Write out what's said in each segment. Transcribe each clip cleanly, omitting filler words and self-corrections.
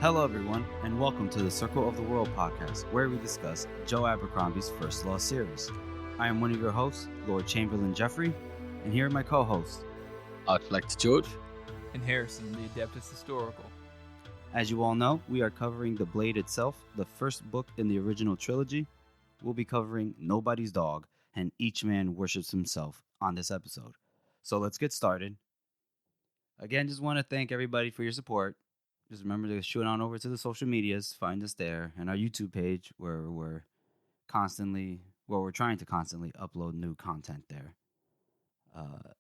Hello, everyone, and welcome to the Circle of the World podcast, where we discuss Joe Abercrombie's First Law series. I am one of your hosts, Lord Chamberlain Jeffrey, and here are my co-hosts, Archlector George, and Harrison, the Adeptus Historical. As you all know, we are covering The Blade itself, the first book in the original trilogy. We'll be covering Nobody's Dog, and Each Man Worships Himself on this episode. So let's get started. Again, just want to thank everybody for your support. Just remember to shoot on over to the social medias, find us there, and our YouTube page where we're trying to constantly upload new content there.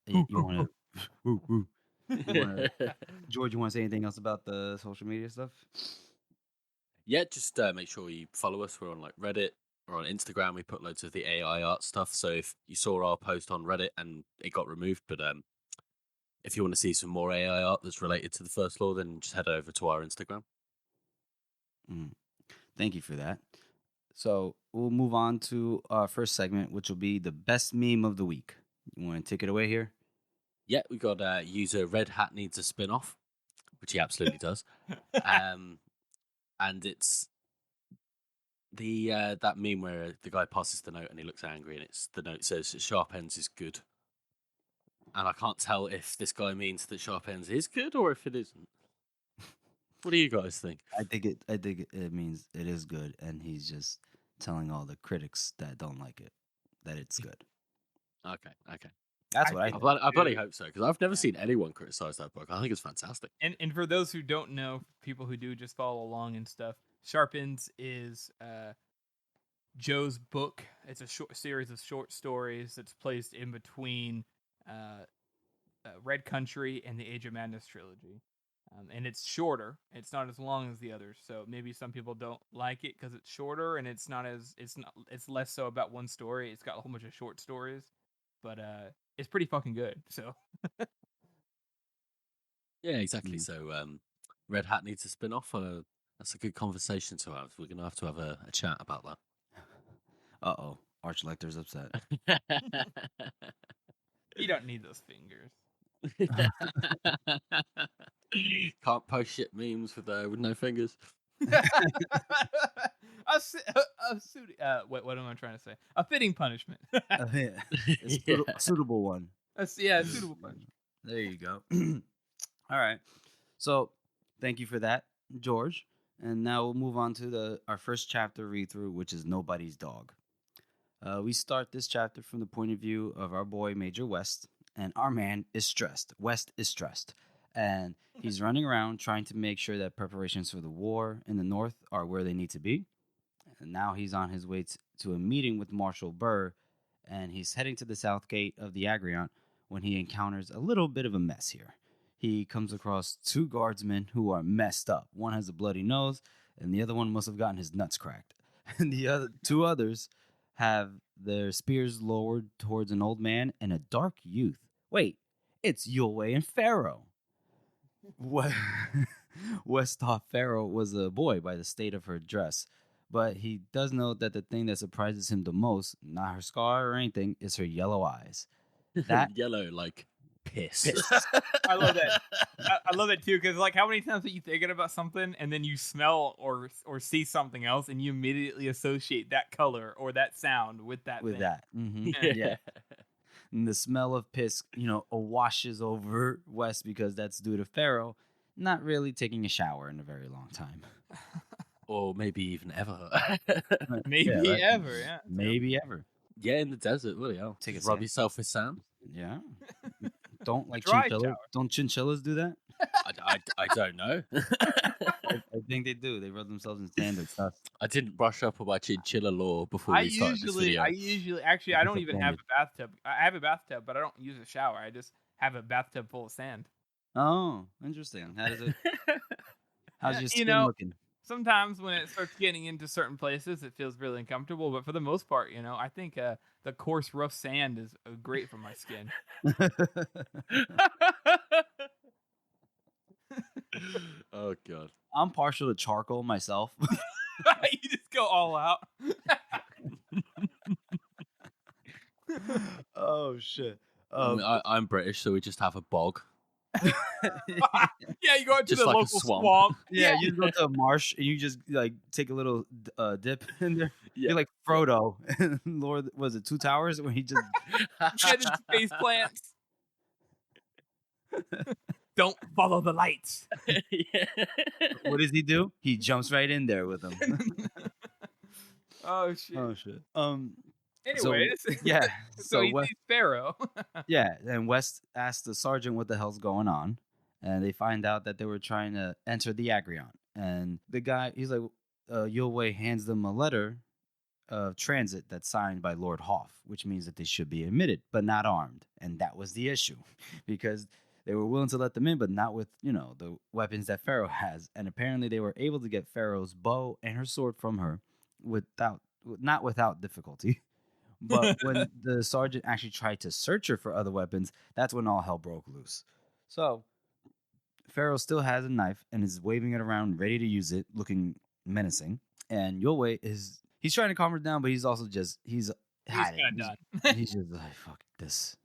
You want to, George? You want to say anything else about the social media stuff? Yeah, just make sure you follow us. We're on like Reddit or on Instagram. We put loads of the AI art stuff. So if you saw our post on Reddit and it got removed, but if you want to see some more AI art that's related to the First Law, then just head over to our Instagram. Thank you for that. So we'll move on to our first segment, which will be the best meme of the week. You want to take it away here? Yeah, we got user Red Hat needs a spin-off, which he absolutely does. And it's the that meme where the guy passes the note and he looks angry, and the note says "Sharp ends is good." And I can't tell if this guy means that Sharp ends is good or if it isn't. What do you guys think? I think it means it is good, and he's just telling all the critics that don't like it that it's good. Okay. That's what I think. I bloody hope so, because I've never seen anyone criticize that book. I think it's fantastic. And for those who don't know, people who do just follow along and stuff, Sharp Ends is Joe's book. It's a series of short stories that's placed in between Red Country and the Age of Madness trilogy. And it's shorter. It's not as long as the others. So maybe some people don't like it because it's shorter, and it's less so about one story. It's got a whole bunch of short stories, but it's pretty fucking good. So Yeah, exactly. So Red Hat needs a spin-off. That's a good conversation to have. We're gonna have to have a chat about that. Uh-oh, Archlector's upset. you don't need those fingers. Can't post shit memes with no fingers. What am I trying to say? A fitting punishment. A suitable one. A suitable punishment. There you go. All right. So, thank you for that, George. And now we'll move on to our first chapter read-through, which is Nobody's Dog. We start this chapter from the point of view of our boy, Major West, and our man is stressed. West is stressed. And he's running around trying to make sure that preparations for the war in the North are where they need to be. And now he's on his way to a meeting with Marshal Burr, and he's heading to the south gate of the Agriant when he encounters a little bit of a mess here. He comes across two guardsmen who are messed up. One has a bloody nose, and the other one must have gotten his nuts cracked. And the two others have their spears lowered towards an old man and a dark youth. Wait, it's Yulway and Pharaoh. West thought Pharaoh was a boy by the state of her dress, but he does know that the thing that surprises him the most, not her scar or anything, is her yellow eyes. That yellow like piss. I love that. I love that too, because like, how many times are you thinking about something and then you smell or see something else and you immediately associate that color or that sound with that thing. Mm-hmm. Yeah. And the smell of piss, washes over West because that's due to Pharaoh not really taking a shower in a very long time. Or maybe even ever. Maybe ever, yeah. Maybe ever. Yeah, in the desert, really. Rub yourself with sand. Yeah. Don't like Dry chinchillas. shower. Don't chinchillas do that? I don't know. I think they do. They rub themselves in sand and stuff. I didn't brush up on my chinchilla law before we started this video. I don't even have a bathtub. I have a bathtub, but I don't use a shower. I just have a bathtub full of sand. Oh, interesting. How's your skin looking? Sometimes when it starts getting into certain places, it feels really uncomfortable. But for the most part, I think the coarse, rough sand is great for my skin. Oh, God. I'm partial to charcoal myself. You just go all out. Oh, shit. I'm British, so we just have a bog. Yeah, you go into Just the like a local swamp. swamp. Yeah, you just go to a marsh and you just like take a little dip in there. Yeah. You're like Frodo. Lord, was it Two Towers when he just Head into face plants. Don't follow the lights. Yeah. what does he do? He jumps right in there with him. Oh shit. Oh shit. Anyways, Yeah. so he West, sees Pharaoh. yeah, and West asked the sergeant what the hell's going on, and they find out that they were trying to enter the Agrion. And the guy, he's like, Yulwei hands them a letter of transit that's signed by Lord Hoff, which means that they should be admitted, but not armed. And that was the issue, because they were willing to let them in, but not with, the weapons that Pharaoh has. And apparently they were able to get Pharaoh's bow and her sword from her not without difficulty. But when the sergeant actually tried to search her for other weapons, that's when all hell broke loose. So Pharaoh still has a knife and is waving it around, ready to use it, looking menacing. And Yulwei he's trying to calm her down, but he's also he's had kinda it. done. He's just like, fuck this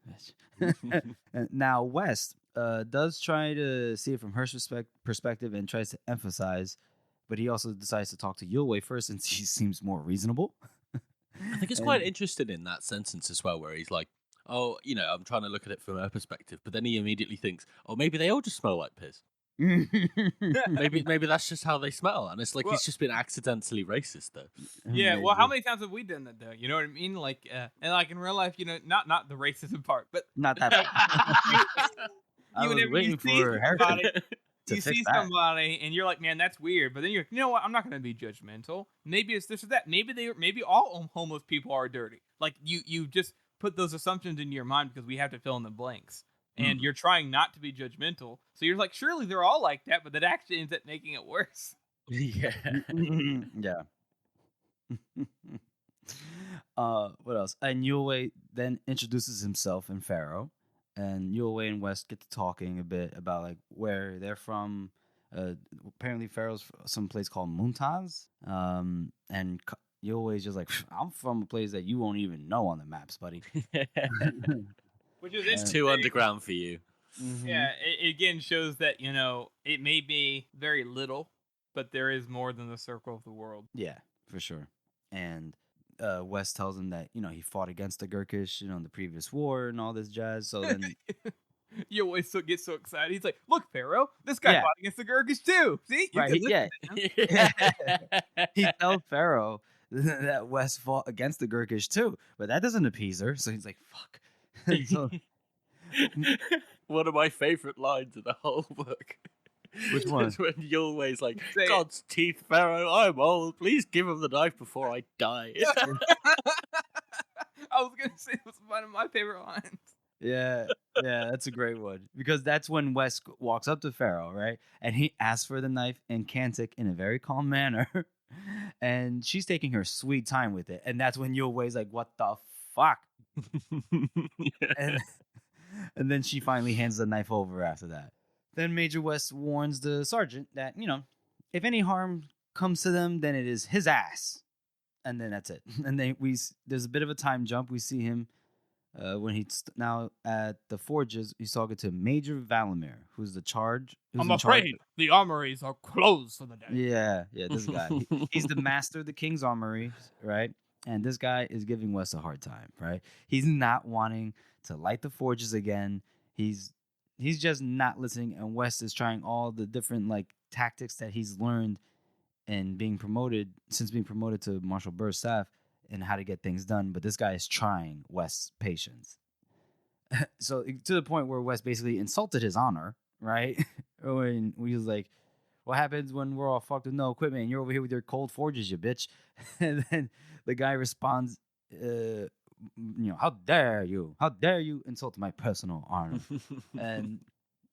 bitch. And now West does try to see it from her perspective and tries to emphasize, but he also decides to talk to Yulwei first since he seems more reasonable. I think it's quite interesting in that sentence as well, where he's like, "Oh, I'm trying to look at it from her perspective," but then he immediately thinks, "Oh, maybe they all just smell like piss. Maybe that's just how they smell." And it's like he's just been accidentally racist, though. Yeah, well, how many times have we done that though? You know what I mean? Like, and like in real life, not the racism part, but Not that. I was whenever waiting you see for somebody, Harrison to you fix see that. somebody, and you're like, man, that's weird. But then you're like, you know what? I'm not going to be judgmental. Maybe it's this or that. Maybe all homeless people are dirty. Like you just put those assumptions into your mind because we have to fill in the blanks. And you're trying not to be judgmental. So you're like, surely they're all like that, but that actually ends up making it worse. Yeah. Yeah. What else? And Yulwei then introduces himself and Pharaoh, and Yulwei and West get to talking a bit about like where they're from. Apparently, Pharaoh's from some place called Muntaz, and Yulwei's just like, I'm from a place that you won't even know on the maps, buddy. Which is It's too underground for you. Yeah, it again shows that, it may be very little, but there is more than the circle of the world. Yeah, for sure. And West tells him that, he fought against the Gurkish, in the previous war and all this jazz. So then You always get so excited. He's like, look, Pharaoh, this guy Yeah. fought against the Gurkish too. See? You Right, can he- listen to him. he tells Pharaoh that West fought against the Gurkish too, but that doesn't appease her. So he's like, fuck. So, One of my favorite lines in the whole book. Which one? Is when Yulwei's like, Say it. "God's teeth, Pharaoh, I'm old. Please give him the knife before I die." I was going to say it was one of my favorite lines. yeah, that's a great one. Because that's when West walks up to Pharaoh, right? And he asks for the knife in Kantic in a very calm manner. And she's taking her sweet time with it. And that's when Yulwei's like, what the fuck? And then she finally hands the knife over after that. Then Major West warns the sergeant that, if any harm comes to them, then it is his ass. And then that's it. And then there's a bit of a time jump. We see him when he's now at the forges. He's talking to Major Valamir, who's the charge. I'm afraid the armories are closed for the day. Yeah, this guy. He's the master of the king's armory, right? And this guy is giving West a hard time, right? He's not wanting to light the forges again. He's just not listening, and West is trying all the different tactics that he's learned and being promoted to Marshal Burr's staff and how to get things done. But this guy is trying West's patience. So to the point where West basically insulted his honor, right? When he was like, what happens when we're all fucked with no equipment and you're over here with your cold forges, you bitch? And then the guy responds, how dare you insult my personal honor? and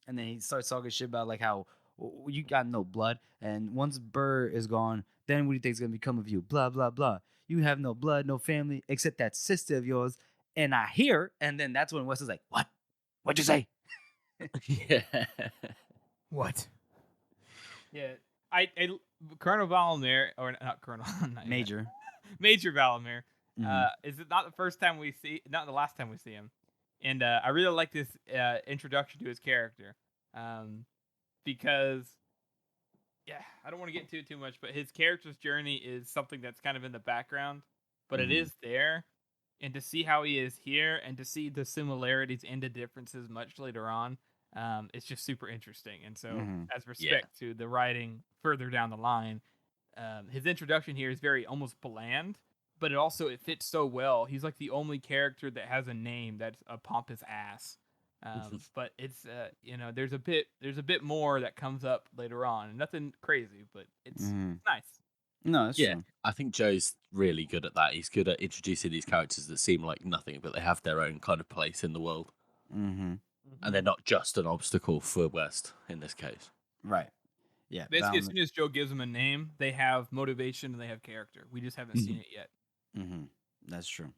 then he starts talking shit about how you got no blood, and once Burr is gone, then what do you think is gonna become of you? Blah blah blah. You have no blood, no family, except that sister of yours, and I hear. And then that's when Wes is like, "What? What'd you say?" Yeah. What? Yeah, I Colonel Valamir, or not Colonel, not Major. Major Valamir. Mhm. Is it not the first time not the last time we see him? And I really like this introduction to his character. because yeah, I don't want to get into it too much, but his character's journey is something that's kind of in the background, but it is there. And to see how he is here and to see the similarities and the differences much later on, it's just super interesting. And so, as respect to the writing further down the line, his introduction here is very almost bland, but it fits so well. He's like the only character that has a name that's a pompous ass. But it's there's a bit more that comes up later on. Nothing crazy, but it's nice. No, that's true. I think Joe's really good at that. He's good at introducing these characters that seem like nothing, but they have their own kind of place in the world. And they're not just an obstacle for West in this case. Right. Yeah. Basically, as soon as Joe gives them a name, they have motivation and they have character. We just haven't seen it yet. That's true.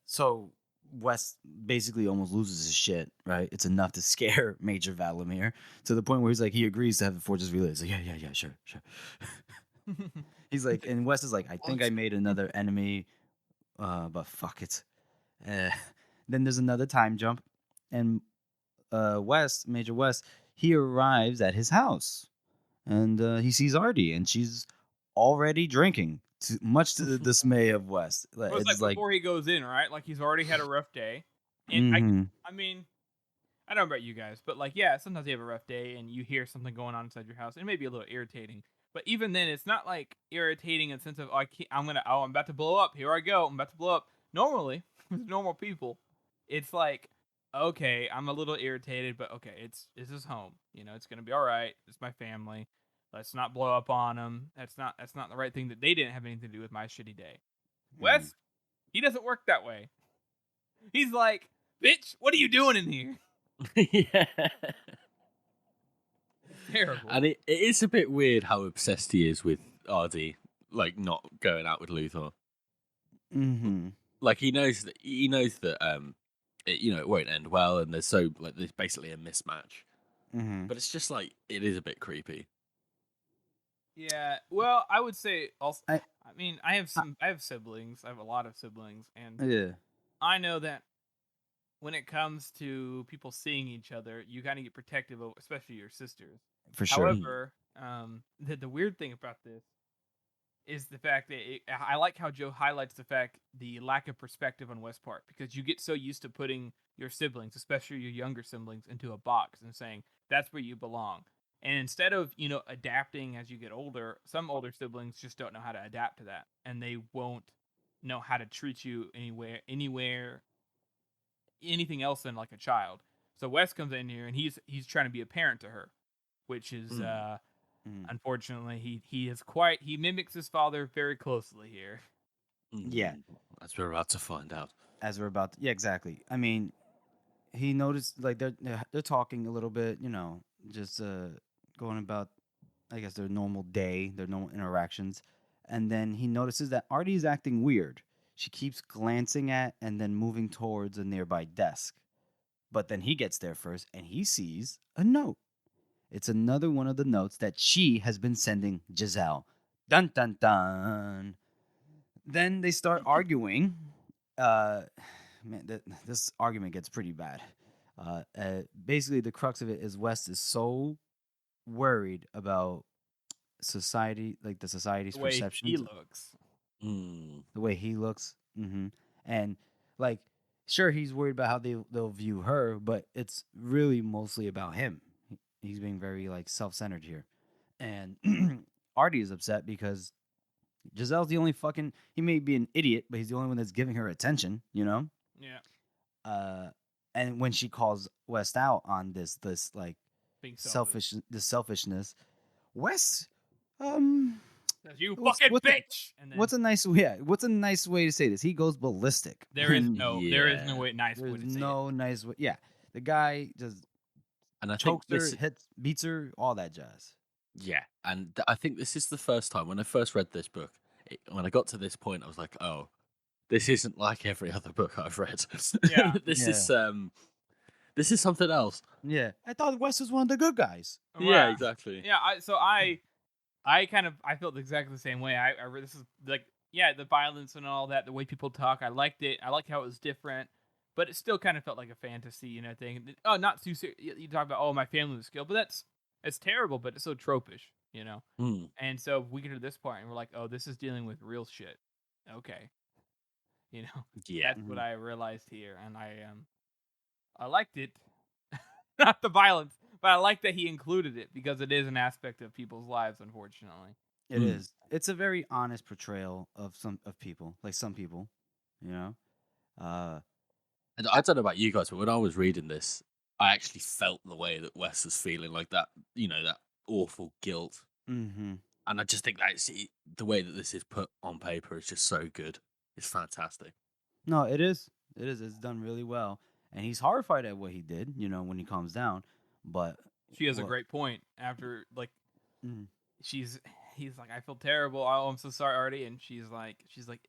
So West basically almost loses his shit, right? It's enough to scare Major Valimir to the point where he's like, he agrees to have the Fortress relay. He's like, yeah, sure. He's like, and West is like, I think I made another enemy, but fuck it. Then there's another time jump, and Major West, he arrives at his house, and he sees Artie, and she's already drinking, much to the dismay of West. Well, it's like before he goes in, right? Like he's already had a rough day, and I mean, I don't know about you guys, but like, yeah, sometimes you have a rough day and you hear something going on inside your house. It may be a little irritating. But even then, it's not like irritating in the sense of I'm about to blow up. Here I go. I'm about to blow up. Normally, with normal people, it's like, okay, I'm a little irritated, but okay, this is home. It's gonna be all right. It's my family. Let's not blow up on them. That's not the right thing. That they didn't have anything to do with my shitty day. Wes, he doesn't work that way. He's like, bitch, what are you doing in here? Yeah. Terrible. And it is a bit weird how obsessed he is with Artie, like not going out with Luthor. Like he knows that it won't end well, and there's basically a mismatch. But it's just like it is a bit creepy. Yeah, well, I would say also. I mean, I have siblings. I have a lot of siblings, and I know that when it comes to people seeing each other, you kind of get protective of, especially your sisters. For sure. However, the weird thing about this is the fact that I like how Joe highlights the lack of perspective on West's part, because you get so used to putting your siblings, especially your younger siblings, into a box and saying that's where you belong. And instead of adapting as you get older, some older siblings just don't know how to adapt to that, and they won't know how to treat you anywhere, anything else than like a child. So West comes in here and he's trying to be a parent to her, which is unfortunately he mimics his father very closely here. Yeah, as we're about to find out. Yeah, exactly. I mean, he noticed like they're talking a little bit, just going about, I guess, their normal day, their normal interactions, and then he notices that Artie's acting weird. She keeps glancing at and then moving towards a nearby desk. But then he gets there first and he sees a note. It's another one of the notes that she has been sending Giselle. Dun dun dun. Then they start arguing. This argument gets pretty bad. Basically, the crux of it is West is so worried about society, like the society's perception. He looks. The way he looks. And like, sure, he's worried about how they'll view her, but it's really mostly about him. He's being very like self-centered here. And Artie is upset because Giselle's the only he may be an idiot, but he's the only one that's giving her attention, Yeah. And when she calls West out on this like being selfishness, West you fucking bitch. What's a nice way to say this? He goes ballistic. There is no nice way to say it. No nice way. Yeah, the guy just chokes her, beats her, all that jazz. Yeah, and I think this is the first time when I first read this book. When I got to this point, I was like, "Oh, this isn't like every other book I've read. Yeah, this is something else." Yeah, I thought West was one of the good guys. Wow. Yeah, exactly. Yeah, I felt exactly the same way. I this is like, yeah, the violence and all that, the way people talk, I liked it. I liked how it was different. but it still kind of felt like a fantasy, thing. Oh, not too serious. You talk about, my family was killed, but it's terrible, but it's so tropish, Mm. And so we get to this part, and we're like, oh, this is dealing with real shit. Okay, Yeah. that's what I realized here, and I liked it. Not the violence, but I like that he included it because it is an aspect of people's lives, unfortunately. It is. It's a very honest portrayal of some people, like some people, you know. And I don't know about you guys, but when I was reading this, I actually felt the way that Wes was feeling, like that, that awful guilt. Mm-hmm. And I just think that the way that this is put on paper is just so good. It's fantastic. No, it is. It is. It's done really well, and he's horrified at what he did. When he calms down, but She has a great point after Mhm. he's like, I feel terrible. Oh, I'm so sorry, Artie. And she's like,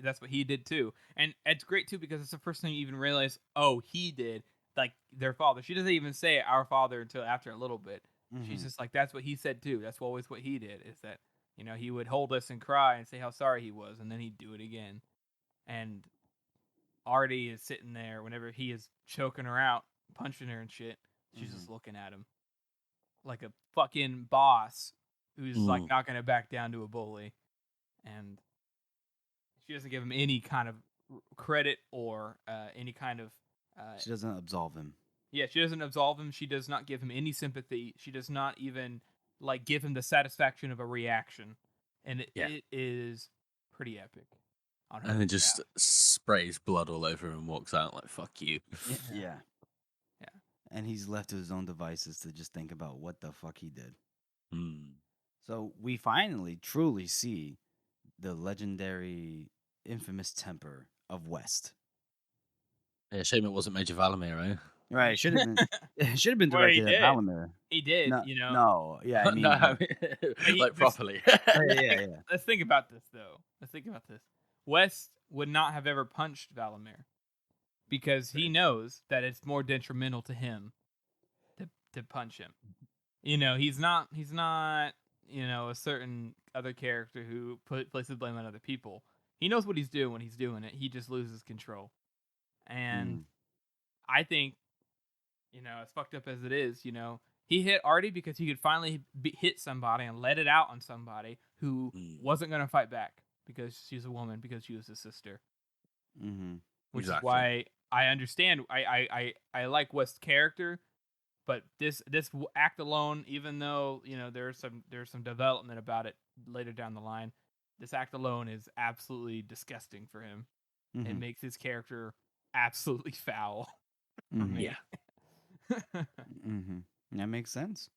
that's what he did too. And it's great too because it's the first time you even realize, oh, he did, like, their father. She doesn't even say our father until after a little bit. She's Mhm. just like, that's what he said too. That's always what he did, is that, he would hold us and cry and say how sorry he was, and then he'd do it again. And Artie is sitting there whenever he is choking her out, punching her and shit. She's just looking at him like a fucking boss who's like not going to back down to a bully. And she doesn't give him any kind of credit or any kind of. She doesn't absolve him. Yeah, she doesn't absolve him. She does not give him any sympathy. She does not even give him the satisfaction of a reaction. And it is pretty epic. And then just sprays blood all over him and walks out like, fuck you. Yeah. And he's left to his own devices to just think about what the fuck he did. So we finally truly see the legendary, infamous temper of West. Yeah, shame it wasn't Major Valamir, right? Right, it should have been directed at Valamir. He did, No, no, yeah, I mean, like properly. yeah. Let's think about this, though. West would not have ever punched Valamir because he knows that it's more detrimental to him to punch him. He's not a certain other character who places blame on other people. He knows what he's doing when he's doing it. He just loses control. And I think, as fucked up as it is, he hit Artie because he could finally hit somebody and let it out on somebody who wasn't going to fight back because she's a woman, because she was his sister. Which is why I understand. I like West's character, but this act alone, even though there's some development about it later down the line, this act alone is absolutely disgusting for him. It makes his character absolutely foul. Yeah. That makes sense.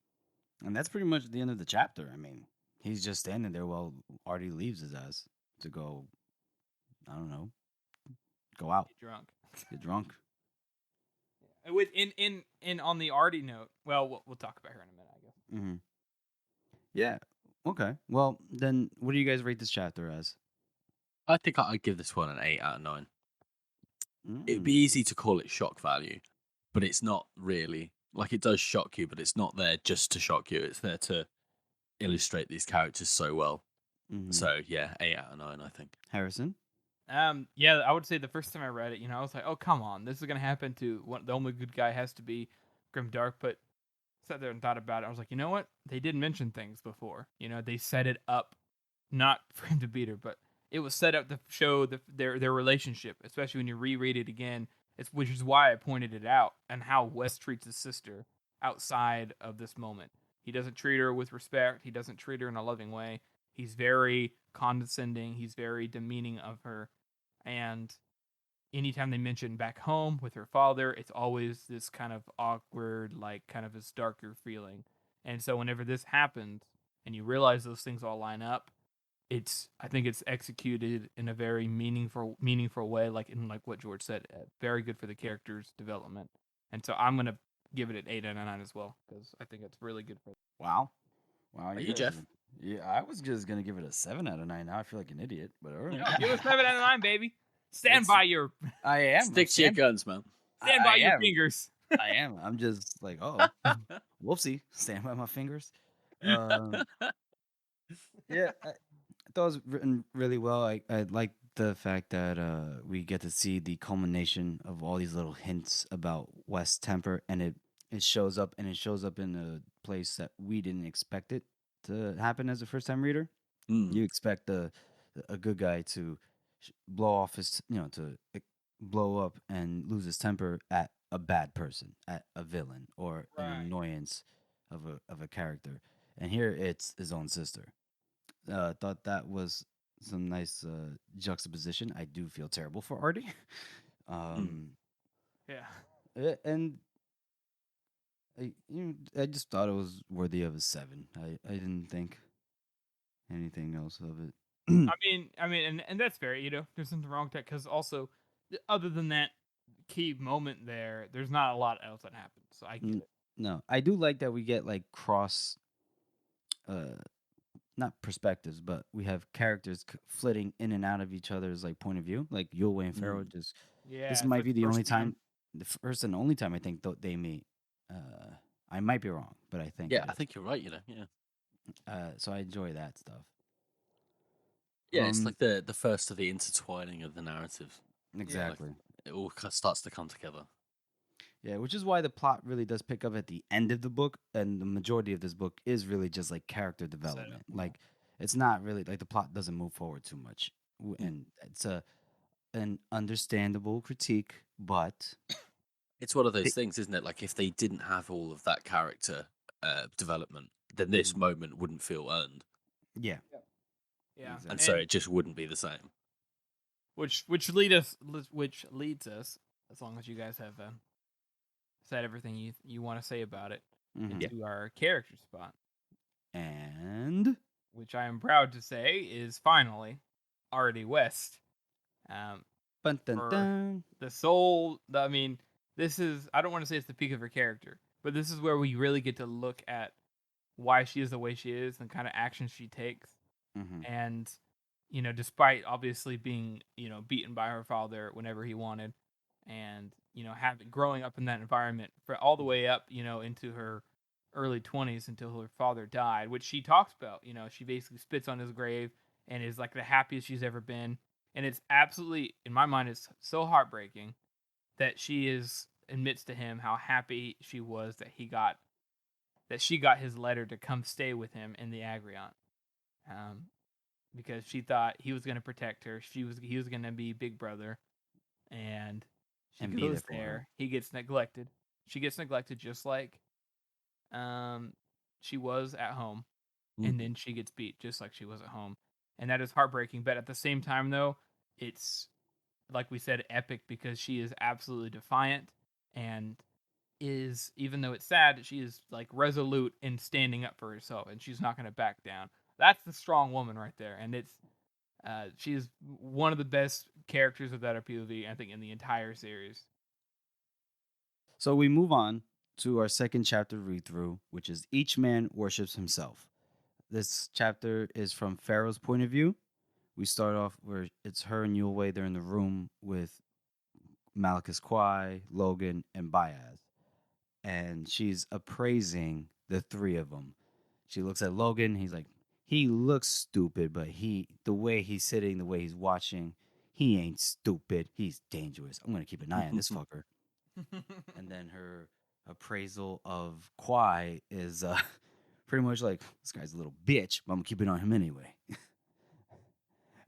And that's pretty much the end of the chapter. I mean, he's just standing there while Artie leaves his ass to go, I don't know, go out. Get drunk. With in on the Artie note, well, we'll talk about her in a minute, I guess. Yeah. Okay. Well, then, what do you guys rate this chapter as? I think I'd give this one an 8 out of 9. It'd be easy to call it shock value, but it's not really. Like, it does shock you, but it's not there just to shock you. It's there to illustrate these characters so well. So, yeah, 8 out of 9, I think. Harrison? Yeah, I would say the first time I read it, I was like, oh, come on, this is going to happen to the only good guy has to be Grimdark, but sat there and thought about it. I was like, you know what? They did mention things before. They set it up, not for him to beat her, but it was set up to show their relationship, especially when you reread it again, which is why I pointed it out, and how West treats his sister outside of this moment. He doesn't treat her with respect. He doesn't treat her in a loving way. He's very condescending. He's very demeaning of her. And anytime they mention back home with her father, it's always this kind of awkward, like kind of this darker feeling. And so whenever this happens and you realize those things all line up, I think it's executed in a very meaningful way, like what George said, very good for the character's development. And so I'm gonna give it an 8 out of 9 as well, because I think it's really good for. Wow. Are you, Jeff? Yeah, I was just gonna give it a 7 out of 9. Now I feel like an idiot, but all right. Give it a 7 out of 9, baby. Stand by your. I am. Stick to your guns, man. Stand by your fingers. I am. I'm just like, oh, whoopsie. Stand by my fingers. Yeah. I thought it was written really well. I like the fact that we get to see the culmination of all these little hints about West's temper, and it shows up, and it shows up in a place that we didn't expect it to happen as a first time reader. You expect a good guy to blow off his, to blow up and lose his temper at a bad person, at a villain, or an Right. annoyance of a character. And here it's his own sister. Thought that was some nice juxtaposition. I do feel terrible for Artie. Yeah. And I just thought it was worthy of a 7. I didn't think anything else of it. I mean, and that's fair. There's nothing wrong with that because also, other than that key moment there, there's not a lot else that happens. So I get it. No, I do like that we get like cross, not perspectives, but we have characters flitting in and out of each other's like point of view. Like Yulway and Pharaoh just. Yeah. This it's might like be the first only time, the first and only time I think they meet. I might be wrong, but I think. Yeah, I think you're right. Yeah. So I enjoy that stuff. Yeah, it's like the first of the intertwining of the narrative. Exactly. It all starts to come together. Yeah, which is why the plot really does pick up at the end of the book, and the majority of this book is really just like character development. Like, it's not really like the plot doesn't move forward too much, and it's an understandable critique, but it's one of those things, isn't it? Like if they didn't have all of that character development, then this moment wouldn't feel earned. Yeah. Yeah. Exactly. And so it just wouldn't be the same. Which leads us, as long as you guys have said everything you want to say about it, into our character spot. And which I am proud to say is finally Artie West. Dun, dun, dun. The soul. I mean, this is. I don't want to say it's the peak of her character, but this is where we really get to look at why she is the way she is and the kind of actions she takes. And despite obviously being beaten by her father whenever he wanted, and growing up in that environment for all the way up into her early 20s until her father died, which she talks about. She basically spits on his grave and is like the happiest she's ever been. And it's absolutely, in my mind, it's so heartbreaking that she admits to him how happy she was that she got his letter to come stay with him in the Agrion. Because she thought he was going to protect her. He was going to be big brother. And she goes there. He gets neglected. She gets neglected just like she was at home. And then she gets beat just like she was at home. And that is heartbreaking. But at the same time, though, it's, like we said, epic because she is absolutely defiant and is, even though it's sad, she is like resolute in standing up for herself and she's not going to back down. That's the strong woman right there. And she is one of the best characters of that POV, I think, in the entire series. So we move on to our second chapter read through, which is Each Man Worships Himself. This chapter is from Pharaoh's point of view. We start off where it's her and Yulway. They're in the room with Malachus Kwai, Logan, and Baez. And she's appraising the three of them. She looks at Logan. He's like, he looks stupid, but the way he's sitting, the way he's watching, he ain't stupid. He's dangerous. I'm going to keep an eye on this fucker. And then her appraisal of Kwai is pretty much like, this guy's a little bitch, but I'm going to keep it on him anyway.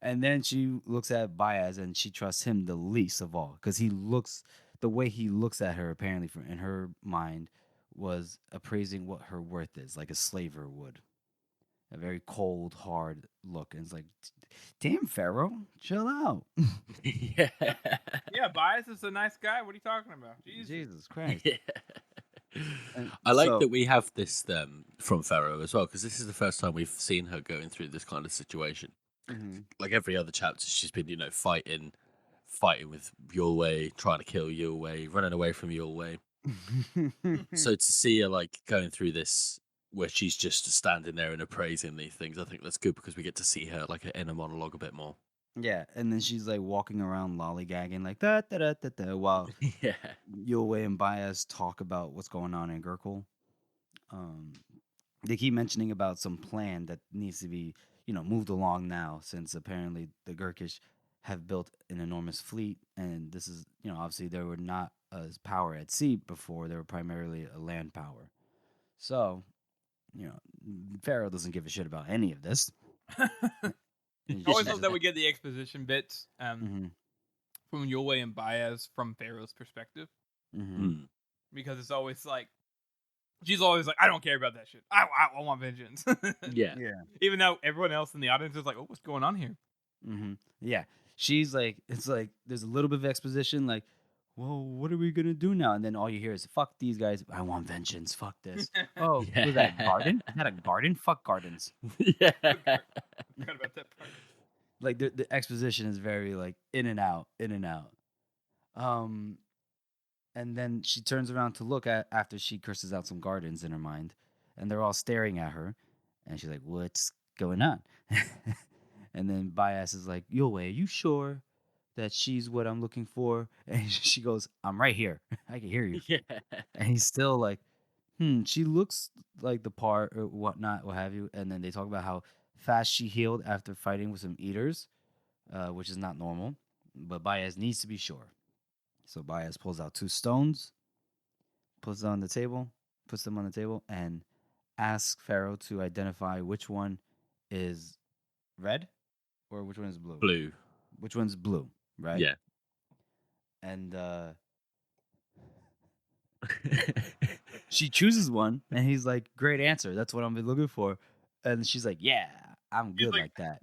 And then she looks at Baez and she trusts him the least of all because the way he looks at her, apparently, in her mind, was appraising what her worth is, like a slaver would. A very cold, hard look. And it's like, damn, Pharaoh, chill out. Yeah. Yeah, Baez is a nice guy. What are you talking about? Jesus Christ. Yeah. I like that we have this from Pharaoh as well, because this is the first time we've seen her going through this kind of situation. Like every other chapter, she's been, fighting with Yulway, trying to kill Yulway, running away from Yulway. So to see her like going through this, where she's just standing there and appraising these things, I think that's good because we get to see her like in a monologue a bit more. Yeah, and then she's like walking around lollygagging like da da da da da while Yulway and Baez talk about what's going on in Gurkul. They keep mentioning about some plan that needs to be, moved along now, since apparently the Gurkish have built an enormous fleet, and this is, obviously they were not as power at sea before; they were primarily a land power. So, Pharaoh doesn't give a shit about any of this. I always love that we we get the exposition bits hmm from Yulwei and Baez from Pharaoh's perspective, hmm because it's always like she's always like, I don't care about that shit. I want vengeance. Yeah. Yeah. Even though everyone else in the audience is like, oh, what's going on here? Yeah. She's like, it's like there's a little bit of exposition, like, well, what are we gonna do now? And then all you hear is, "Fuck these guys! I want vengeance! Fuck this!" Oh, was that a garden? Is that a garden? Fuck gardens! Yeah. Forgot about that part. Like the exposition is very like in and out, in and out. And then she turns around to look at after she curses out some gardens in her mind, and they're all staring at her, and she's like, "What's going on?" And then Bias is like, "Yulwei, are you sure that she's what I'm looking for?" And she goes, "I'm right here. I can hear you." Yeah. And he's still like, she looks like the part or whatnot, what have you. And then they talk about how fast she healed after fighting with some eaters, which is not normal. But Baez needs to be sure. So Baez pulls out 2 stones, puts them on the table, and asks Pharaoh to identify which one is red or which one is blue. Blue. Which one's blue, right? Yeah. And she chooses one, and he's like, "Great answer. That's what I'm been looking for." And she's like, "Yeah, I'm good like that."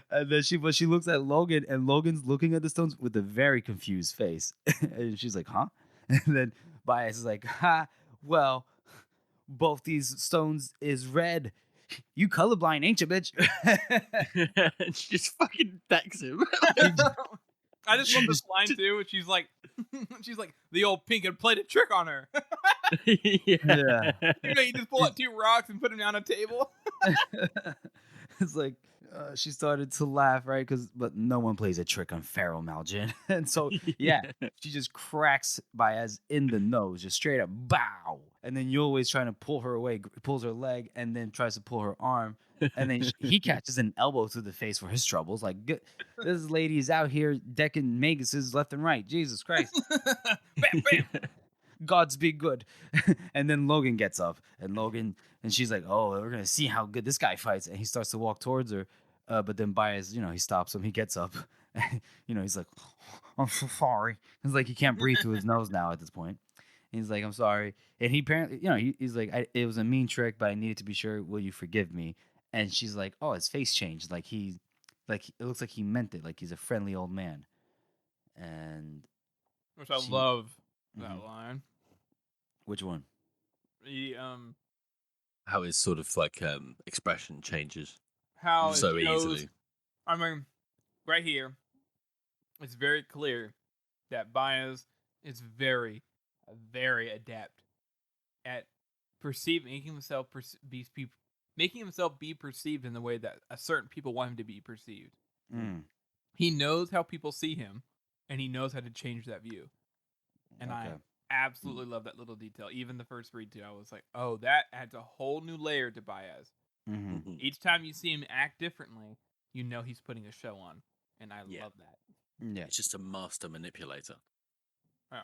And then she looks at Logan, and Logan's looking at the stones with a very confused face. And she's like, "Huh?" And then Bias is like, "Ha, well, both these stones is red. You colorblind, ain't you, bitch?" She just fucking decks him. I just love this line too. She's like, the old pink had played a trick on her. Yeah. You just pull out 2 rocks and put them down on a table. It's like she started to laugh, right? But no one plays a trick on Pharaoh Malgin. And so, yeah, she just cracks Baez in the nose, just straight up, bow. And then Yulwei's trying to pull her away, pulls her leg, and then tries to pull her arm. And then he catches an elbow to the face for his troubles. Like, this lady is out here decking Maguses left and right. Jesus Christ. Bam, bam. Gods be good. And then Logan gets up, and she's like, "Oh, we're gonna see how good this guy fights." And he starts to walk towards her, but then Baez, he stops him. He gets up. He's like, "I'm so sorry." It's like he can't breathe through his nose now at this point. He's like, "I'm sorry." And he apparently, he's like, "It was a mean trick, but I needed to be sure. Will you forgive me?" And she's like, "Oh, his face changed. Like it looks like he meant it. Like he's a friendly old man." And Which I love that line. Which one? The How his sort of like expression changes how so it shows, easily. I mean, right here, it's very clear that Baez is very, very adept at making himself be perceived in the way that a certain people want him to be perceived. He knows how people see him, and he knows how to change that view. And I absolutely love that little detail. Even the first read too, I was like, "Oh, that adds a whole new layer to Baez." Each time you see him act differently, you know he's putting a show on, and I love that. Yeah, He's just a master manipulator. Oh,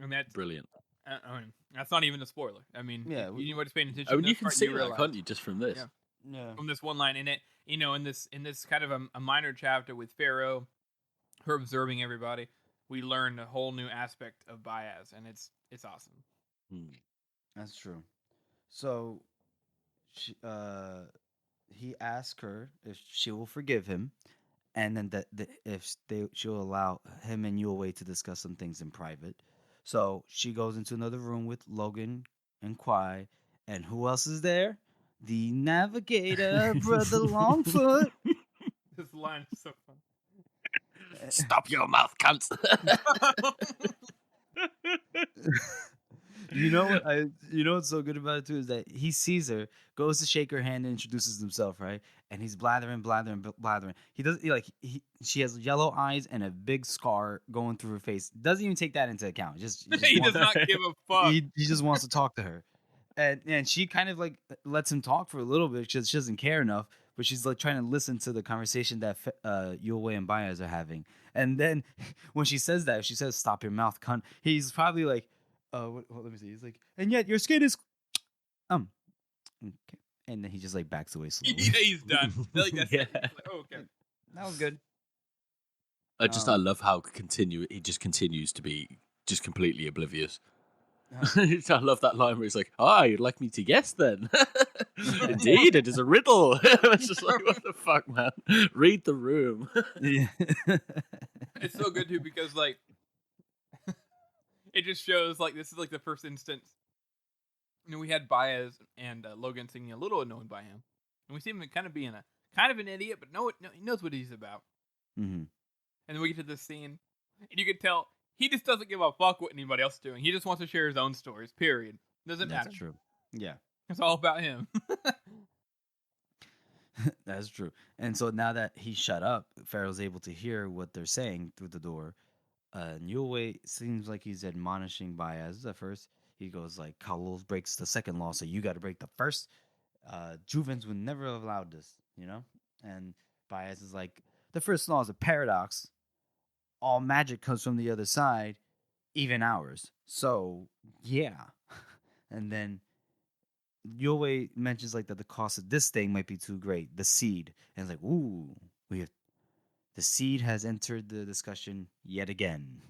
and that's Brilliant. I mean, that's not even a spoiler. I mean, yeah, you nobody's paying attention. I mean, to you this can part, see you that, realize, can't you, just from this? yeah. From this one line in it, in this kind of a minor chapter with Pharaoh, her observing everybody, we learn a whole new aspect of Baez, and it's awesome. That's true. So, he asks her if she will forgive him, and then she'll allow him and Yulwei to discuss some things in private. So she goes into another room with Logan and Kwai, and who else is there? The navigator, Brother Longfoot. This line is so fun. Stop your mouth, cunt. You know what's so good about it too is that he sees her, goes to shake her hand, and introduces himself, right? And he's blathering. She has yellow eyes and a big scar going through her face. Doesn't even take that into account. Just He does not give a fuck. He just wants to talk to her. And she kind of like lets him talk for a little bit because she doesn't care enough, but she's like trying to listen to the conversation that Yulwei and Baez are having. And then when she says that, she says, "Stop your mouth, cunt." He's probably like, let me see. He's like, "And yet your skin is, okay." And then he just like backs away slowly. Yeah, he's done. Like that's Yeah. it. He's like, oh, okay. That was good. I love how he just continues to be just completely oblivious. I love that line where he's like, you'd like me to guess then? Indeed, it is a riddle. It's just like, what the fuck, man? Read the room. Yeah. It's so good too because like it just shows like this is like the first instance. We had Baez and Logan singing a little annoyed by him, and we see him kind of being kind of an idiot, but no, he knows what he's about. Mm-hmm. And then we get to this scene, and you can tell he just doesn't give a fuck what anybody else is doing. He just wants to share his own stories. Period. Doesn't matter. That's true. Yeah. It's all about him. That's true. And so now that he shut up, Pharaoh's able to hear what they're saying through the door. Yulwei seems like he's admonishing Baez at first. He goes like, Khalul breaks the second law, so you got to break the first. Juvens would never have allowed this, you know? And Baez is like, the first law is a paradox. All magic comes from the other side, even ours. So, yeah. And then Yulwei mentions like that the cost of this thing might be too great. The seed. And it's like, ooh, the seed has entered the discussion yet again.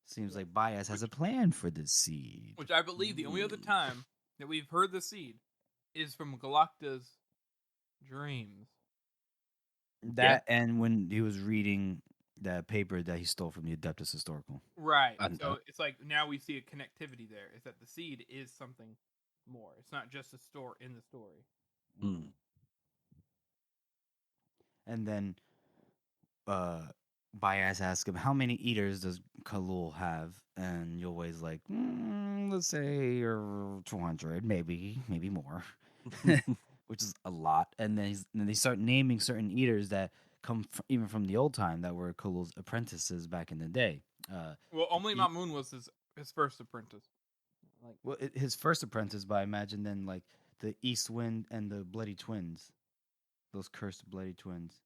Seems like Baez has a plan for this seed. Which I believe the only other time that we've heard the seed is from Galacta's dreams. That and when he was reading that paper that he stole from the Adeptus Historical. Right. So it's like now we see a connectivity there. Is that the seed is something more. It's not just a store in the story. Mm. And then Baez asks him, how many eaters does Khalul have? And Yulwei's like, let's say 200, maybe more. Which is a lot. And then they start naming certain eaters that come even from the old time that were Khalul's apprentices back in the day. Well, only Mamun was his first apprentice. His first apprentice, but I imagine then like the East Wind and the Bloody Twins, those cursed Bloody Twins.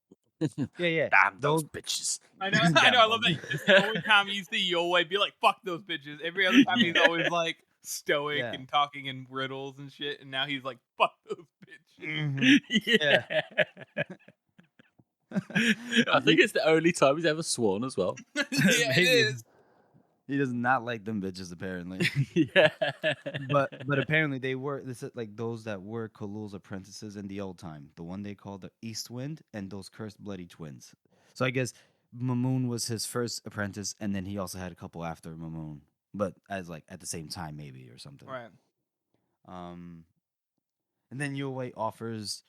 Yeah. Damn those bitches. I know. I love that. The only time you see Yulwei be like, "Fuck those bitches." Every other time he's always like stoic and talking in riddles and shit, and now he's like, "Fuck those bitches." Mm-hmm. Yeah. I think it's the only time he's ever sworn as well. Yeah, it is. He does not like them bitches, apparently. Yeah. But apparently they were like those that were Khalul's apprentices in the old time. The one they called the East Wind and those cursed Bloody Twins. So I guess Mamun was his first apprentice, and then he also had a couple after Mamun, but as like at the same time maybe or something. Right. And then Yulwei offers,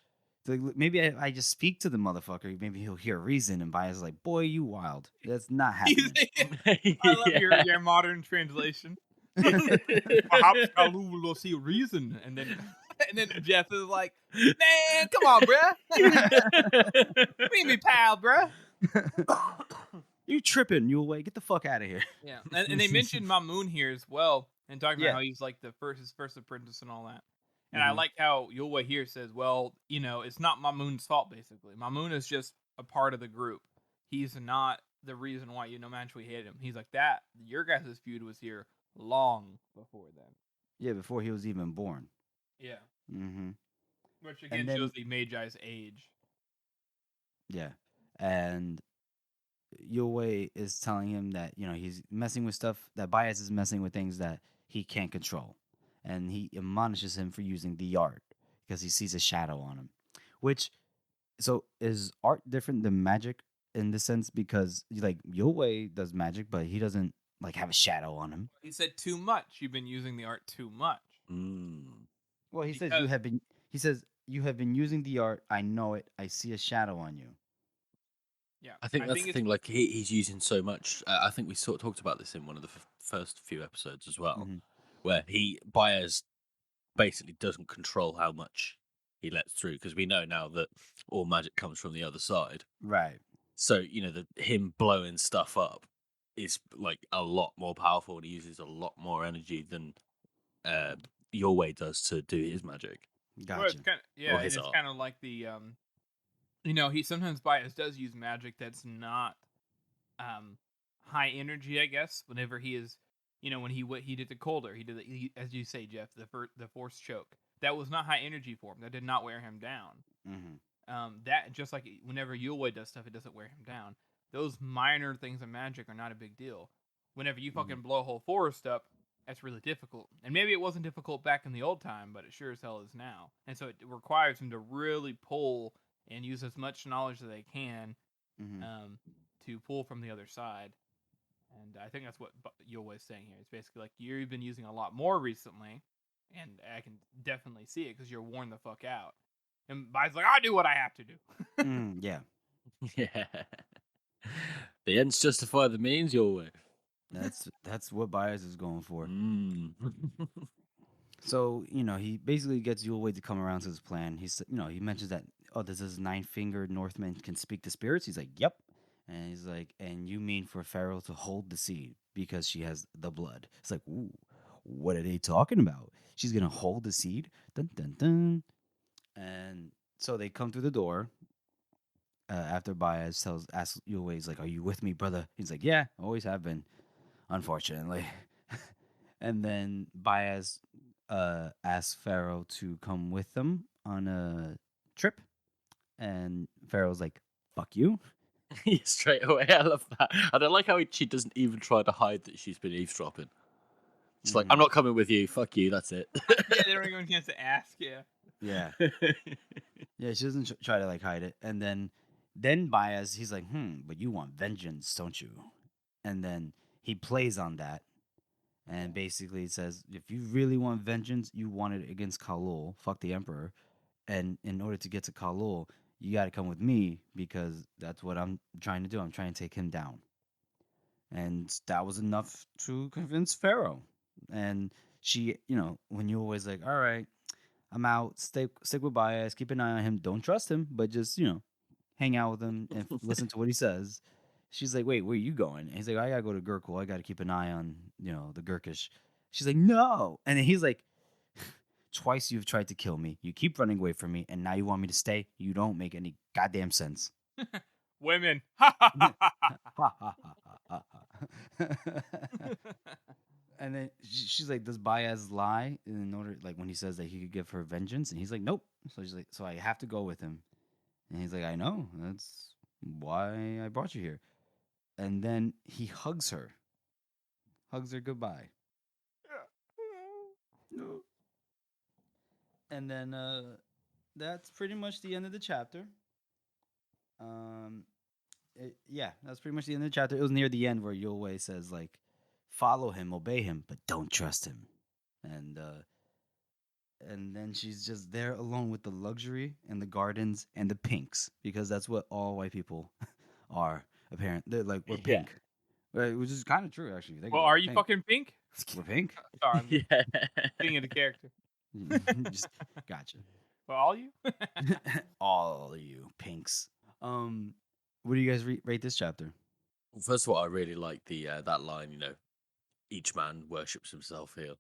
maybe I just speak to the motherfucker. Maybe he'll hear reason. And Baez is like, boy, you wild. That's not happening. I love your modern translation. Perhaps Khalul will see reason, and then Jeff is like, "Man, come on, bruh. Be me pal, bruh." You tripping, Yulwei? Get the fuck out of here. Yeah, and they mentioned Mamun here as well, and talking about how he's like his first apprentice and all that. And I like how Yulwei here says, well, it's not Mamun's fault, basically. Mamun is just a part of the group. He's not the reason why magically hate him. He's like, that, your guys' feud was here long before then. Yeah, before he was even born. Yeah. Mm-hmm. Which, again, shows the Magi's age. Yeah. And Yulwei is telling him that, he's messing with stuff, that Baez is messing with things that he can't control. And he admonishes him for using the art because he sees a shadow on him. So is art different than magic in the sense? Because like Yulwei does magic, but he doesn't like have a shadow on him. He said too much. You've been using the art too much. Well, he says you have been using the art. I know it. I see a shadow on you. Yeah, I think that's the thing. Like he's using so much. I think we sort of talked about this in one of the first few episodes as well. Mm-hmm. Where Baez basically doesn't control how much he lets through, because we know now that all magic comes from the other side. Right. So, him blowing stuff up is like a lot more powerful, and he uses a lot more energy than your way does to do his magic. Gotcha. Well, it's kind of, yeah, Or and his it's art. kind of like the he sometimes Bias does use magic that's not high energy, I guess. Whenever he is, when he did the Colder, he did as you say, Jeff, the force choke. That was not high energy for him. That did not wear him down. That just like whenever Yulwei does stuff, it doesn't wear him down. Those minor things of magic are not a big deal. Whenever you fucking blow a whole forest up, that's really difficult. And maybe it wasn't difficult back in the old time, but it sure as hell is now. And so it requires them to really pull and use as much knowledge as they can to pull from the other side. And I think that's what Yulwei's saying here. It's basically like, you've been using a lot more recently, and I can definitely see it because you're worn the fuck out. And Bai's like, I do what I have to do. Yeah. Yeah. The ends justify the means, your way. That's what Bias is going for. Mm. So, he basically gets Yulwei to come around to his plan. He's, he mentions that, does this nine-fingered Northman can speak to spirits? He's like, yep. And he's like, and you mean for Pharaoh to hold the seed because she has the blood. It's like, ooh, what are they talking about? She's going to hold the seed? Dun, dun, dun. And so they come through the door. After Baez asks Yulwei, he's like, are you with me, brother? He's like, yeah, always have been, unfortunately. And then Baez asks Pharaoh to come with them on a trip. And Pharaoh's like, fuck you. Straight away, I love that. And I like how she doesn't even try to hide that she's been eavesdropping. She's like, I'm not coming with you. Fuck you. That's it. Yeah, they don't even get a chance to ask. Yeah. Yeah. Yeah, she doesn't try to like hide it. And then Baez, he's like, but you want vengeance, don't you? And then he plays on that. And basically says, if you really want vengeance, you want it against Khalul. Fuck the Emperor. And in order to get to Khalul, you got to come with me because that's what I'm trying to do. I'm trying to take him down. And that was enough to convince Pharaoh. And she, when you're always like, all right, I'm out, stick with Baez, keep an eye on him, don't trust him, but just, hang out with him and listen to what he says. She's like, wait, where are you going? And he's like, I got to go to Gurkul. I got to keep an eye on, the Gurkish. She's like, no. And then he's like, twice you've tried to kill me. You keep running away from me, and now you want me to stay? You don't make any goddamn sense. Women. And then she's like, does Baez lie in order, like when he says that he could give her vengeance? And he's like, nope. So she's like, so I have to go with him. And he's like, I know. That's why I brought you here. And then he hugs her goodbye. And then that's pretty much the end of the chapter. That's pretty much the end of the chapter. It was near the end where Yulwei says, like, follow him, obey him, but don't trust him. And then she's just there alone with the luxury and the gardens and the pinks, because that's what all white people are, apparently. They're like, we're pink. Right, which is kind of true, actually. Well, are you fucking pink? We're pink? Sorry, I'm Yeah. being into character. Just, gotcha. Well, all you? All you pinks. What do you guys rate this chapter? Well, first of all, I really like the that line, each man worships himself here.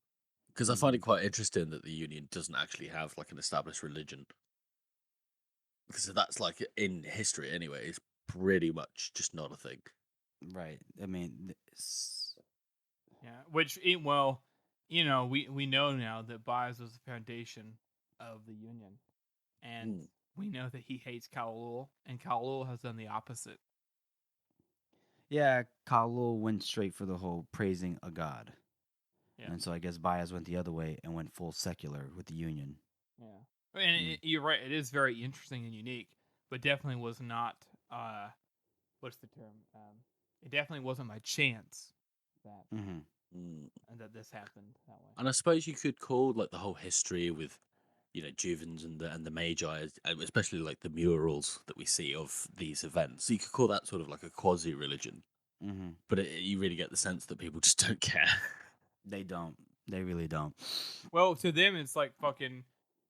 Because I find it quite interesting that the Union doesn't actually have like an established religion. Because that's like in history anyway, it's pretty much just not a thing. Right. I mean, Yeah. Which, well, we know now that Baez was the foundation of the Union, and we know that he hates Khalul, and Khalul has done the opposite. yeah, Khalul went straight for the whole praising a god. Yeah. And so I guess Baez went the other way and went full secular with the Union. Yeah. And you're right. It is very interesting and unique, but definitely was not, what's the term? It definitely wasn't by chance that this happened that way. And I suppose you could call like the whole history with, Juvens and the Magi, especially like the murals that we see of these events. So you could call that sort of like a quasi-religion. But you really get the sense that people just don't care. They don't. They really don't. Well, to them, it's like fucking,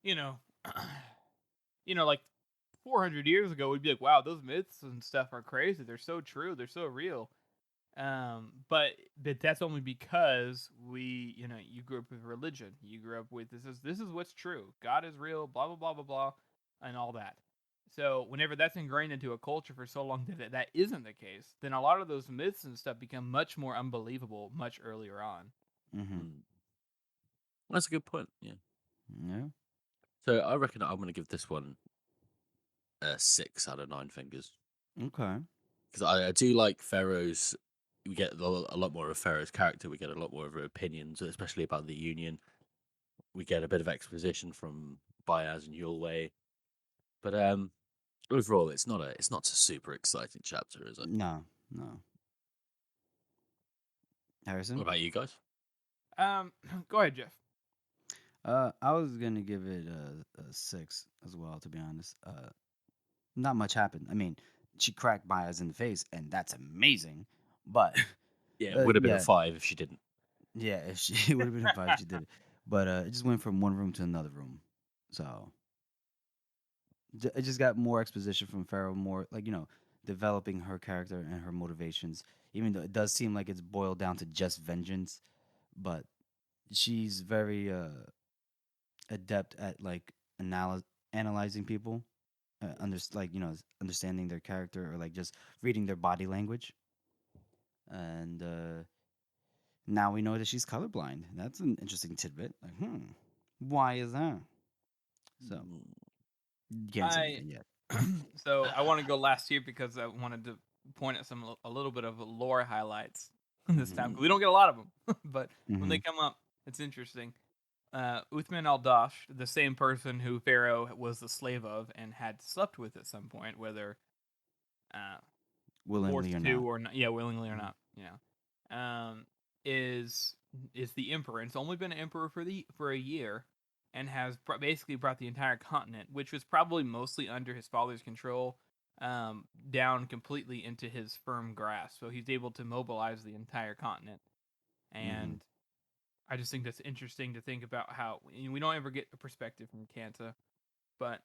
like 400 years ago, we'd be like, wow, those myths and stuff are crazy. They're so true. They're so real. But that's only because you grew up with religion. You grew up with this is what's true. God is real. Blah blah blah blah blah, and all that. So whenever that's ingrained into a culture for so long that isn't the case, then a lot of those myths and stuff become much more unbelievable much earlier on. Mm-hmm. That's a good point. Yeah. Yeah. So I reckon I'm going to give this one a 6 out of 9 fingers. Okay. Because I do like Pharaoh's. We get a lot more of Pharaoh's character. We get a lot more of her opinions, especially about the Union. We get a bit of exposition from Baez and Yulway. But overall, it's not a super exciting chapter, is it? No. What Harrison? about you guys? Go ahead, Jeff. I was gonna give it a 6 as well. To be honest, not much happened. I mean, she cracked Baez in the face, and that's amazing. But Yeah, it would have been yeah. a 5 if she didn't. yeah, if she it would have been a 5 if she did it. But it just went from one room to another room, so it just got more exposition from Pharaoh, more like developing her character and her motivations. Even though it does seem like it's boiled down to just vengeance, but she's very adept at like analyzing people, understanding their character or like just reading their body language. And now we know that she's colorblind. That's an interesting tidbit. Like, why is that? So can't say anything yet. So I want to go last here because I wanted to point at a little bit of lore highlights this time. We don't get a lot of them, but when they come up, it's interesting. Uthman al-Dash, the same person who Pharaoh was the slave of and had slept with at some point, whether willingly or not. Yeah, willingly or not. Is the emperor, and it's only been an emperor for a year, and has basically brought the entire continent, which was probably mostly under his father's control, down completely into his firm grasp. So he's able to mobilize the entire continent, and I just think that's interesting to think about how we don't ever get a perspective from Kanta, but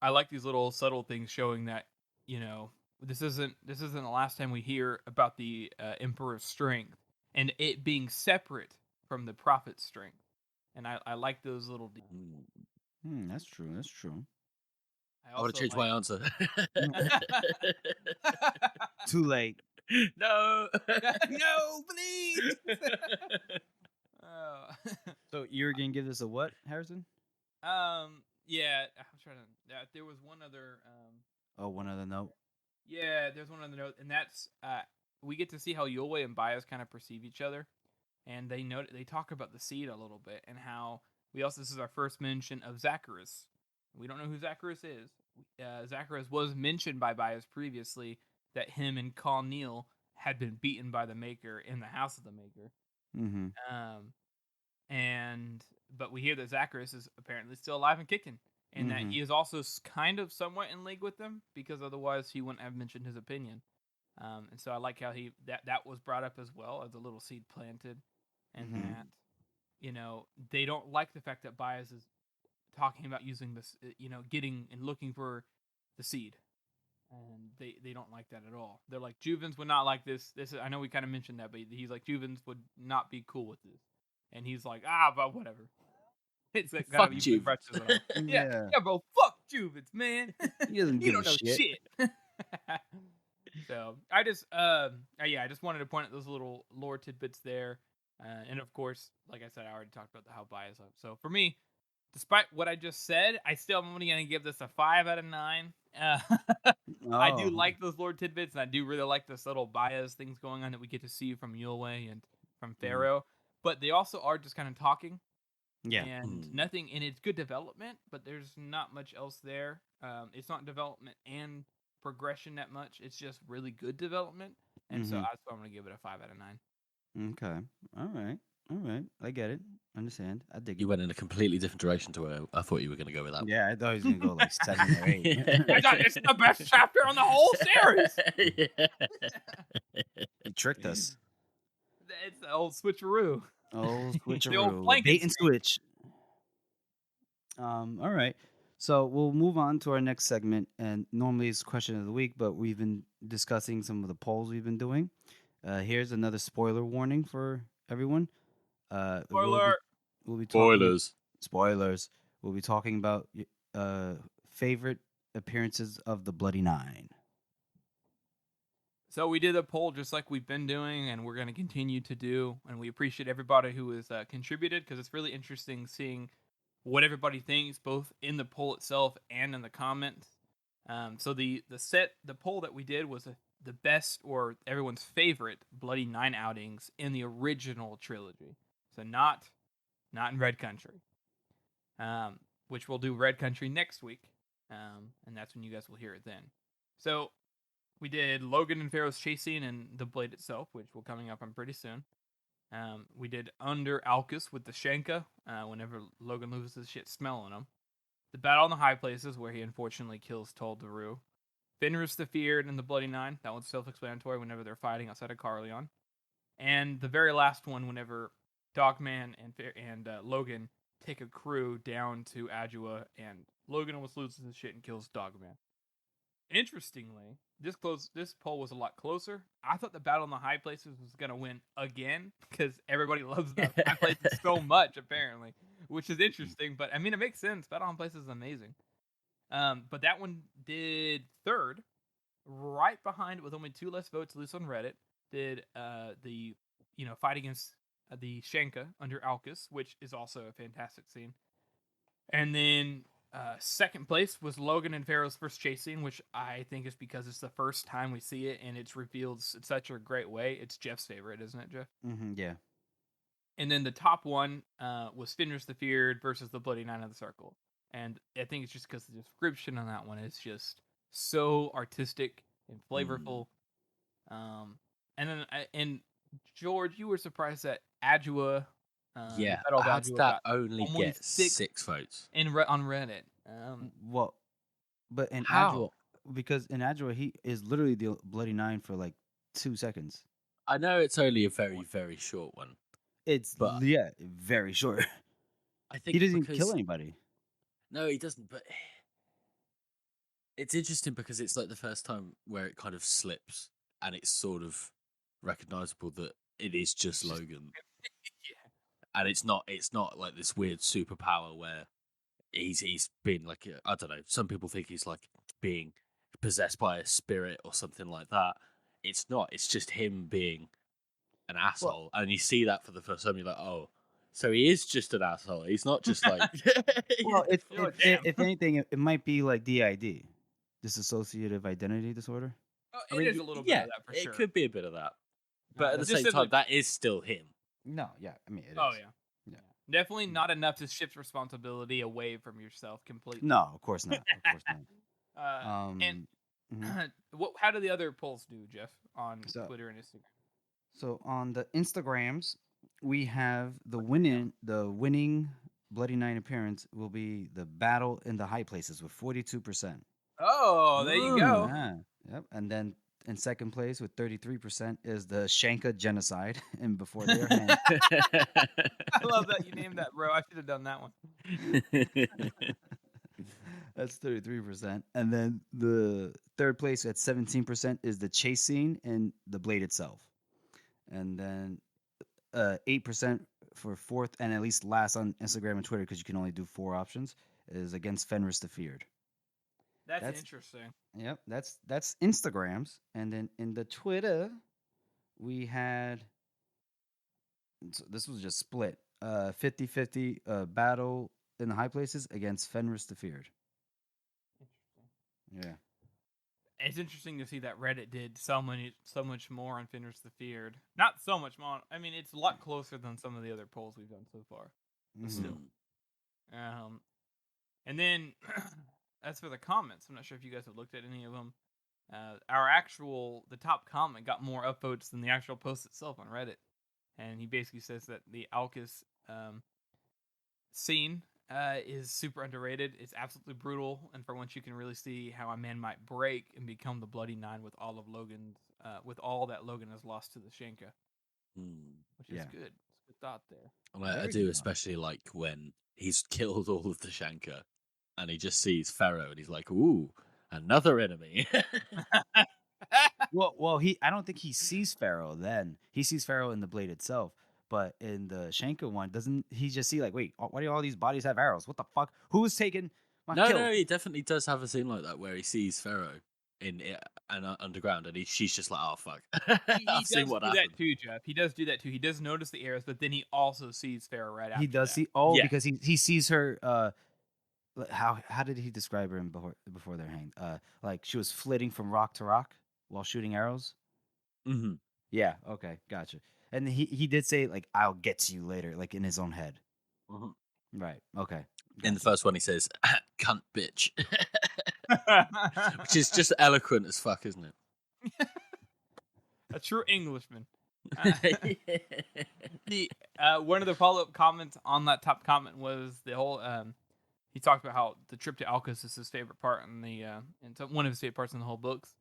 I like these little subtle things showing that this isn't the last time we hear about the emperor's strength and it being separate from the prophet's strength, and I like those little. That's true. That's true. I want to change my answer. Too late. No. No, please. So you're gonna give this a what, Harrison? Yeah, I'm trying to. There was one other. One other note. Yeah, there's one other note, and that's we get to see how Yulway and Baez kind of perceive each other, and they talk about the seed a little bit, and how this is our first mention of Zacharias. We don't know who Zacharias is. Zacharias was mentioned by Baez previously that him and Neal had been beaten by the Maker in the house of the Maker. Mm-hmm. But we hear that Zacharias is apparently still alive and kicking, and that he is also kind of somewhat in league with them, because otherwise he wouldn't have mentioned his opinion. And so I like how that was brought up as well as a little seed planted, and that they don't like the fact that Baez is talking about using this, getting and looking for the seed, and they don't like that at all. They're like, Juvens would not like this. I know we kind of mentioned that, but he's like, Juvens would not be cool with this, and he's like, but whatever. It's like, fuck Juvens. yeah, bro, fuck Juvens, man. He doesn't you give don't know a shit. So I just I just wanted to point at those little lore tidbits there, and of course, like I said, I already talked about how bias up. So for me, despite what I just said, I still am only gonna give this a 5 out of 9. I do like those lore tidbits, and I do really like the subtle bias things going on that we get to see from Yulway and from Pharaoh. But they also are just kind of talking. Yeah. And nothing, and it's good development, but there's not much else there. It's not development and progression that much. It's just really good development. And so that's why I'm going to give it a 5 out of 9. Okay. All right. I get it. Understand. I dig it. You went in a completely different direction to where I thought you were going to go with that. Yeah, I thought he was going to go like 7 or 8. It's the best chapter on the whole series. He tricked us. It's the old switcheroo. Old switcheroo. The old blanket bait and switch. All right. So we'll move on to our next segment, and normally it's question of the week, but we've been discussing some of the polls we've been doing. Here's another spoiler warning for everyone. Spoiler. We'll be talking Spoilers. spoilers. We'll be talking about favorite appearances of the Bloody Nine. So we did a poll just like we've been doing, and we're going to continue to do. And we appreciate everybody who has contributed, because it's really interesting seeing what everybody thinks, both in the poll itself and in the comments. So the poll that we did was the best or everyone's favorite Bloody Nine outings in the original trilogy. So not in Red Country, which we'll do Red Country next week, and that's when you guys will hear it then. So we did Logan and Pharaoh's chase scene and the blade itself, which will coming up on pretty soon. We did Under Alcus with the Shenka, whenever Logan loses his shit smelling him. The Battle in the High Places, where he unfortunately kills Tol Daru. Fenris the Feared and the Bloody Nine, that one's self-explanatory whenever they're fighting outside of Carleon. And the very last one, whenever Dogman and Logan take a crew down to Adua, and Logan almost loses his shit and kills Dogman. Interestingly, this poll was a lot closer. I thought the Battle in the High Places was going to win again, because everybody loves the High Places so much, apparently, which is interesting. But I mean, it makes sense. Battle in Places is amazing. But that one did third, right behind, with only 2 less votes, at least on Reddit. Did the fight against the Shenka under Alcus, which is also a fantastic scene. And then second place was Logan and Pharaoh's first chase scene, which I think is because it's the first time we see it, and it's revealed in such a great way. It's Jeff's favorite, isn't it, Jeff? Mm-hmm, yeah. And then the top one was Fenris the Feared versus the Bloody Nine of the Circle. And I think it's just because the description on that one is just so artistic and flavorful. And George, you were surprised that Adua, Yeah, Battle of how Adua did that got only only get 6 votes? on Reddit. Well, but in How? Adua, because in Adua he is literally the Bloody Nine for like 2 seconds. I know it's only a very, very short one. It's But- very short. I think He doesn't because... kill anybody. No, he doesn't, but it's interesting because it's like the first time where it kind of slips and it's sort of recognizable that it is just Logan. And it's not like this weird superpower where he's been like, I don't know, some people think he's like being possessed by a spirit or something like that. It's not, it's just him being an asshole. And you see that for the first time, you're like, oh, so he is just an asshole. He's not just like... Well, Damn. if anything, it might be like DID, dissociative identity disorder. It is a little bit of that for sure. It could be a bit of that. But at the just same in time, that is still him. No, yeah, I mean, it Oh is. yeah. Definitely not enough to shift responsibility away from yourself completely. No, of course not. Of course not. And Mhm. how do the other polls do, Jeff, on So- Twitter and Instagram? So on the Instagrams, we have the winning Bloody Nine appearance will be the Battle in the High Places with 42%. Oh, there you go. Yeah, yep. And then in second place with 33% is the Shenka genocide and before their hand. I love that you named that, bro. I should have done that one. That's 33%. And then the third place at 17% is the chase scene and the blade itself. And then 8% for fourth and at least last on Instagram and Twitter, because you can only do 4 options, is against Fenris the Feared. That's interesting. Yep, that's Instagrams. And then in the Twitter, we had, so this was just split, 50-50 Battle in the High Places against Fenris the Feared. Interesting. Yeah. It's interesting to see that Reddit did so much more on Fenris the Feared. Not so much more. I mean, it's a lot closer than some of the other polls we've done so far. But still. And then, as for the comments, I'm not sure if you guys have looked at any of them. The top comment got more upvotes than the actual post itself on Reddit. And he basically says that the Alcus scene is super underrated. It's absolutely brutal, and for once you can really see how a man might break and become the Bloody Nine with all that Logan has lost to the Shenka, which is good. It's a good thought there. And I do especially like when he's killed all of the Shenka, and he just sees Pharaoh, and he's like, "Ooh, another enemy." Well, I don't think he sees Pharaoh then. He sees Pharaoh in the blade itself. But in the Shanka one, doesn't he just see like, wait, why do all these bodies have arrows? What the fuck? Who's taking my No, kill? no, he definitely does have a scene like that where he sees Pharaoh in and underground, and she's just like, "Oh fuck, He I've seen does what do happened." that too, Jeff. He does do that too. He does notice the arrows, but then he also sees Pharaoh right after He does that. see. Oh, Yeah. because he sees her. How did he describe her before they're hanged? Like she was flitting from rock to rock while shooting arrows. Mm-hmm. Yeah. Okay. Gotcha. And he did say like, "I'll get to you later," like in his own head. Mm-hmm. Right. Okay. In the Gotcha. first one, he says, "Cunt bitch," which is just eloquent as fuck, isn't A true Englishman. it? The one of the follow up comments on that top comment was the whole. He talked about how the trip to Alcus is his favorite part in the and so one of his favorite parts in the whole books.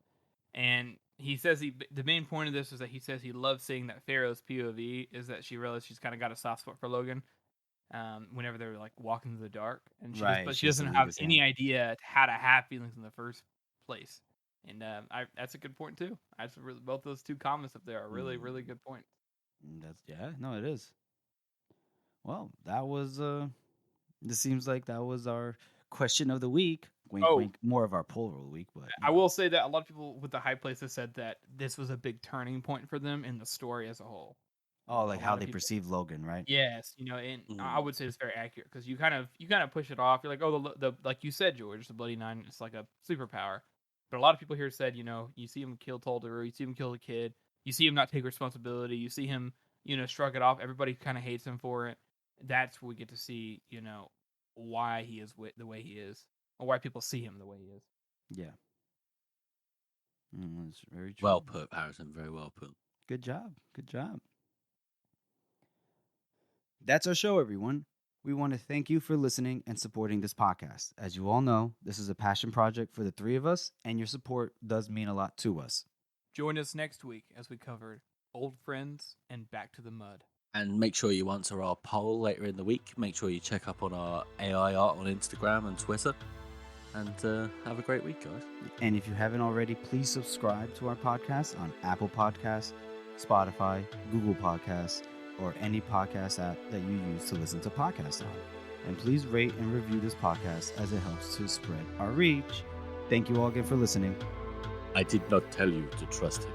And he says the main point of this is that he says he loves seeing that Pharaoh's POV is that she realized she's kind of got a soft spot for Logan. Whenever they're like walking in the dark, and Right, but she she has to doesn't leave have his any hand. idea how to have feelings in the first place. And that's a good point too. Both those two comments up there are really, really good points. No, it is. Well, that was this seems like that was our question of the week. Wink, Oh. wink. More of our poll of the week, but I will say that a lot of people with the high places said that this was a big turning point for them in the story as a whole. Oh, like A how lot of they people- perceive Logan, right? Yes, and I would say it's very accurate because you kind of push it off. You're like, oh, the like you said, George, the Bloody Nine, it's like a superpower. But a lot of people here said, you see him kill Tolder, you see him kill the kid, you see him not take responsibility, you see him, shrug it off. Everybody kind of hates him for it. That's where we get to see, why he is the way he is, or why people see him the way he is. Yeah. That's very true. Well put, Harrison. Very well put. Good job. Good job. That's our show, everyone. We want to thank you for listening and supporting this podcast. As you all know, this is a passion project for the three of us, and your support does mean a lot to us. Join us next week as we cover Old Friends and Back to the Mud. And make sure you answer our poll later in the week. Make sure you check up on our AI art on Instagram and Twitter. And have a great week, guys. And if you haven't already, please subscribe to our podcast on Apple Podcasts, Spotify, Google Podcasts, or any podcast app that you use to listen to podcasts on. And please rate and review this podcast as it helps to spread our reach. Thank you all again for listening. I did not tell you to trust him.